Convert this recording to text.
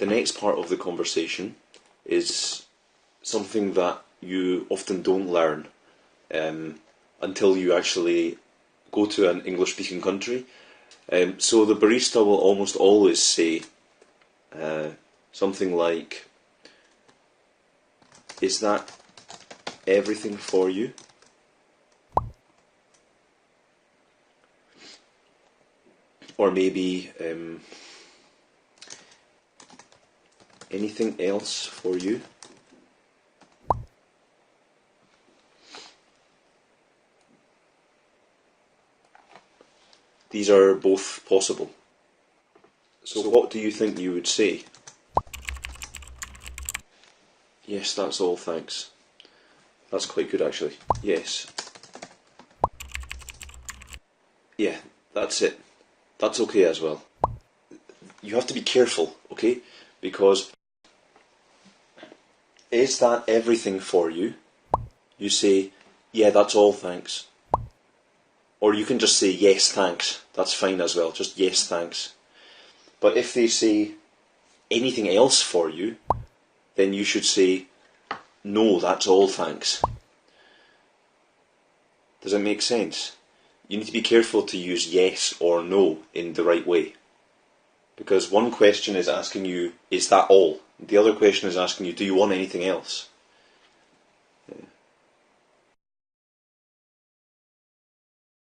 the next part of the conversation is something that you often don't learn until you actually go to an English-speaking country. So the barista will almost always say something like, "Is that everything for you?" Or maybe, "Anything else for you?" These are both possible. So what do you think you would say? "Yes, that's all, thanks." That's quite good actually. Yes. Yeah, that's it. That's okay as well. You have to be careful, okay? Because "Is that everything for you?" You say, "Yeah, that's all, thanks." Or you can just say, "Yes, thanks." That's fine as well, just "Yes, thanks." But if they say, "Anything else for you?" then you should say, "No, that's all, thanks." Does it make sense? You need to be careful to use yes or no in the right way. Because one question is asking you, "Is that all?" The other question is asking you, "Do you want anything else?"